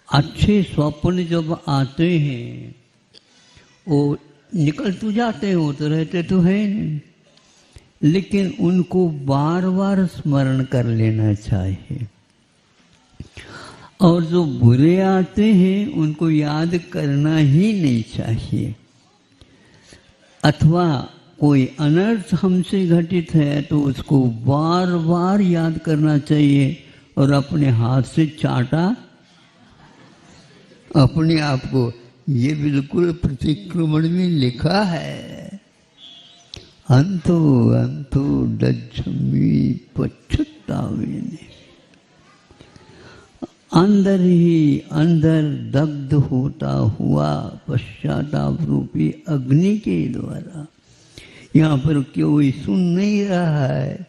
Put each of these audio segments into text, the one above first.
अच्छे स्वप्न जब आते हैं वो निकल तो जाते हैं, वो तो रहते तो है नहीं, लेकिन उनको बार बार स्मरण कर लेना चाहिए। और जो बुरे आते हैं उनको याद करना ही नहीं चाहिए। अथवा कोई अनर्थ हमसे घटित है तो उसको बार बार याद करना चाहिए और अपने हाथ से चाटा अपने आप को। ये बिल्कुल प्रतिक्रमण में लिखा है, अंतो अंतो डच्छमि पच्छतावेने। अंदर ही अंदर दग्ध होता हुआ पश्चाताप रूपी अग्नि के द्वारा। यहाँ पर कोई सुन नहीं रहा है,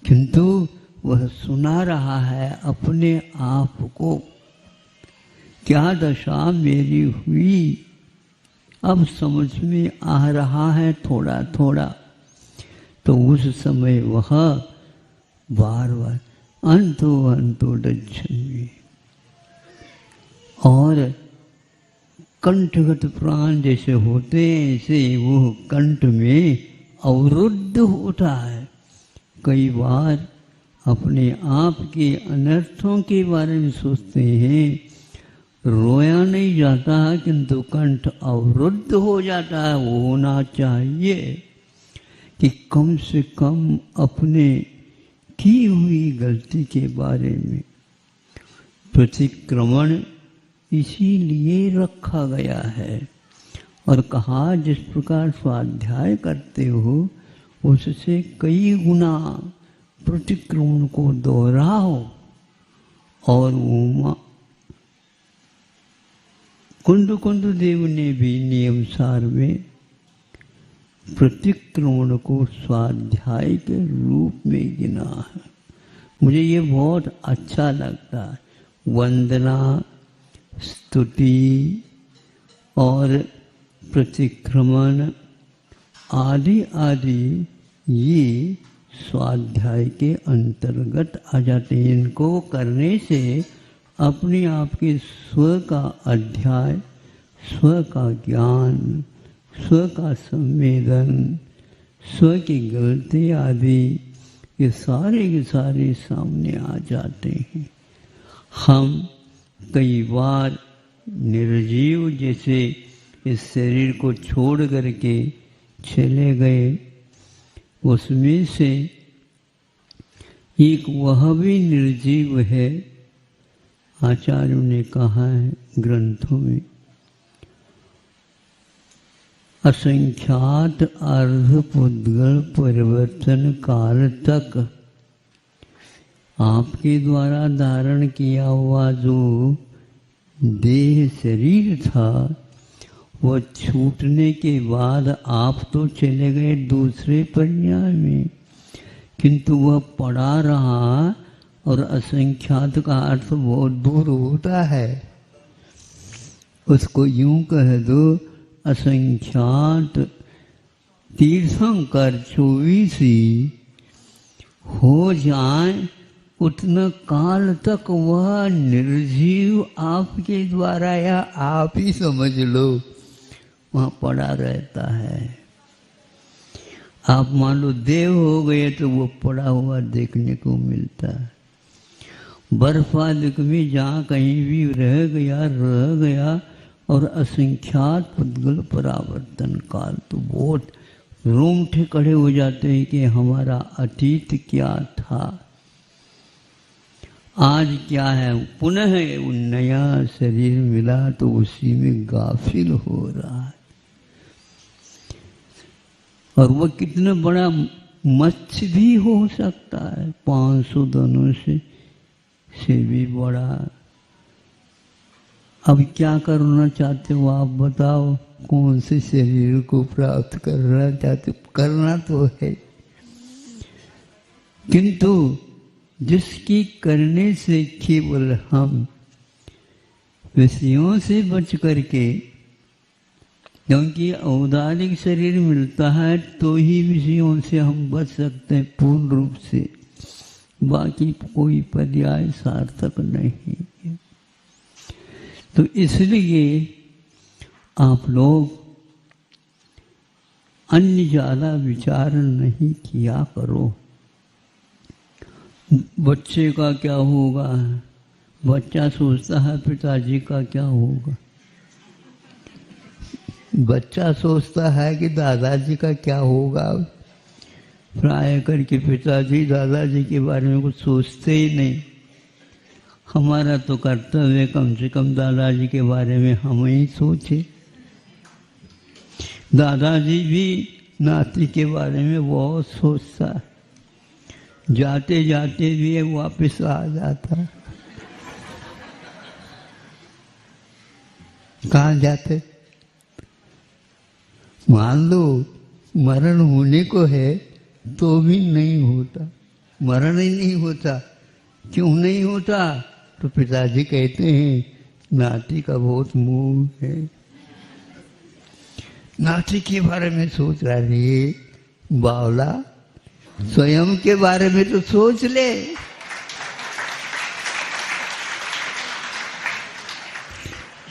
किंतु वह सुना रहा है अपने आप को। क्या दशा मेरी हुई अब समझ में आ रहा है थोड़ा थोड़ा। तो उस समय वह बार बार अंतो अंतो डच्छमि, और कंठगत प्राण जैसे होते हैं ऐसे वो कंठ में अवरुद्ध होता है। कई बार अपने आप के अनर्थों के बारे में सोचते हैं, रोया नहीं जाता है किंतु कंठ अवरुद्ध हो जाता है। वो होना चाहिए कि कम से कम अपने की हुई गलती के बारे में प्रतिक्रमण इसीलिए रखा गया है और कहा जिस प्रकार स्वाध्याय करते हो उससे कई गुना प्रतिक्रमण को दोहराओ। और कुंद कुंद देव ने भी नियम सार में प्रतिक्रमण को स्वाध्याय के रूप में गिना है। मुझे ये बहुत अच्छा लगता है। वंदना, स्तुति और प्रतिक्रमण आदि आदि ये स्वाध्याय के अंतर्गत आ जाते हैं। इनको करने से अपने आप के स्व का अध्याय, स्व का ज्ञान, स्व का संवेदन, स्व की गलती आदि ये सारे के सारे सामने आ जाते हैं। हम कई बार निर्जीव जैसे इस शरीर को छोड़ करके चले गए, उसमें से एक वह भी निर्जीव है। आचार्यों ने कहा है ग्रंथों में, असंख्यात अर्ध पुद्गल परिवर्तन काल तक आपके द्वारा धारण किया हुआ जो देह शरीर था वह छूटने के बाद आप तो चले गए दूसरे पर्याय में, किंतु वह पड़ा रहा। और असंख्यात का अर्थ बहुत दूर होता है, उसको यूं कह दो असंख्यात तीर्थंकर 24 हो जाए उतना काल तक वह निर्जीव आपके द्वारा या आप ही समझ लो वहाँ पड़ा रहता है। आप मान लो देव हो गए तो वो पड़ा हुआ देखने को मिलता है। बर्फ आदि में जहाँ कहीं भी रह गया और असंख्यात पुद्गल परावर्तन काल, तो बहुत रोंगटे खड़े हो जाते हैं कि हमारा अतीत क्या था, आज क्या है। पुनः वो नया शरीर मिला तो उसी में गाफिल हो रहा है। और वह कितना बड़ा मत्स्य भी हो सकता है, 500 धनुष से भी बड़ा। अब क्या करना चाहते हो आप बताओ, कौन से शरीर को प्राप्त करना चाहते हो? करना तो है, किंतु जिसकी करने से केवल हम विषयों से बच करके, क्योंकि औदारिक शरीर मिलता है तो ही विषयों से हम बच सकते हैं पूर्ण रूप से, बाकी कोई पर्याय सार्थक नहीं। तो इसलिए आप लोग अन्य ज़्यादा विचार नहीं किया करो। बच्चे का क्या होगा, बच्चा सोचता है पिताजी का क्या होगा, बच्चा सोचता है कि दादाजी का क्या होगा। प्राय करके पिताजी दादाजी के बारे में कुछ सोचते ही नहीं। हमारा तो कर्तव्य है कम से कम दादाजी के बारे में हम ही सोचे। दादाजी भी नाती के बारे में बहुत सोचता है, जाते जाते भी वापस आ जाता। कहाँ जाते? मान लो मरण होने को है तो भी नहीं होता, मरण ही नहीं होता। क्यों नहीं होता? तो पिताजी कहते हैं नाती का बहुत मोह है, नाती के बारे में सोच रहा है। बावला, स्वयं के बारे में तो सोच ले।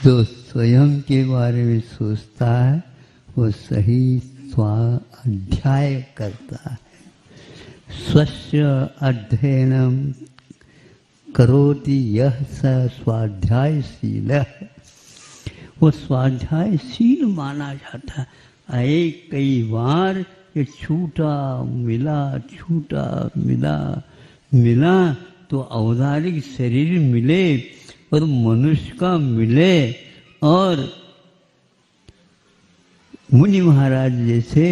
जो स्वयं के बारे में सोचता है वो सही स्वाध्याय करता है। स्वस्य अध्ययनम करोति यह स स्वाध्यायशील है। वो स्वाध्यायशील माना जाता है। कई बार ये छूटा मिला मिला तो औदारिक शरीर मिले और मनुष्य का मिले। और मुनि महाराज जैसे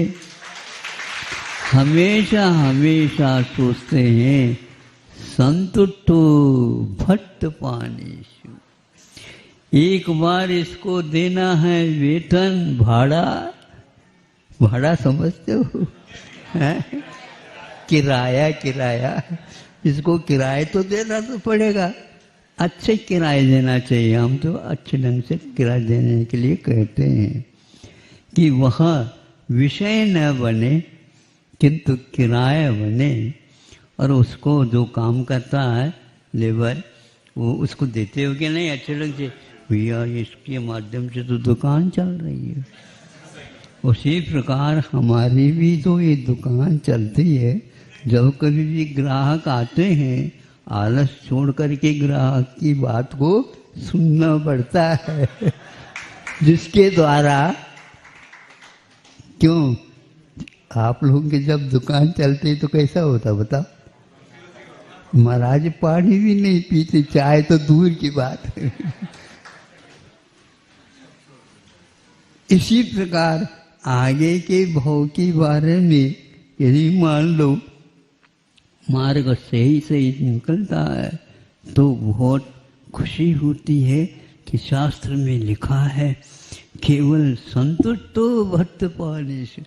हमेशा हमेशा सोचते हैं संतुष्टो भट्ट पानीषु। एक बार इसको देना है वेतन, भाड़ा, भाड़ा समझते हो? किराया इसको किराए तो देना तो पड़ेगा। अच्छे किराए देना चाहिए। हम तो अच्छे ढंग से किराया देने के लिए कहते हैं कि वह विषय न बने किंतु किराया बने। और उसको जो काम करता है लेबर, वो उसको देते हो कि नहीं अच्छे ढंग से? भैया इसके माध्यम से तो दुकान चल रही है। उसी प्रकार हमारी भी तो ये दुकान चलती है। जब कभी भी ग्राहक आते हैं, आलस छोड़ करके ग्राहक की बात को सुनना पड़ता है, जिसके द्वारा क्यों आप लोगों की जब दुकान चलती तो कैसा होता बताओ? महाराज पानी भी नहीं पीते, चाय तो दूर की बात है। इसी प्रकार आगे के भाव के बारे में यदि मान लो मार्ग सही निकलता है तो बहुत खुशी होती है कि शास्त्र में लिखा है केवल संतुष्टो भक्त पानीषु।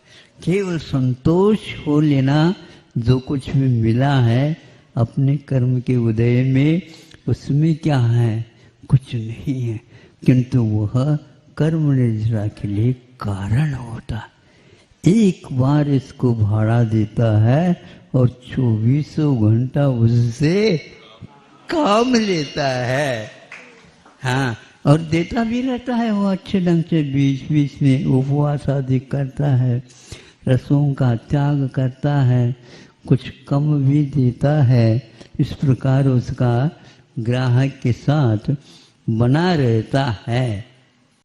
केवल संतोष हो लेना जो कुछ भी मिला है अपने कर्म के उदय में, उसमें क्या है? कुछ नहीं है, किंतु वह कर्म निर्जरा के लिए कारण होता। एक बार इसको भाड़ा देता है और 24 घंटा उससे काम लेता है। हाँ, और देता भी रहता है वो अच्छे ढंग से। बीच बीच में उपवास आदि करता है, रसों का त्याग करता है, कुछ कम भी देता है। इस प्रकार उसका ग्राहक के साथ बना रहता है।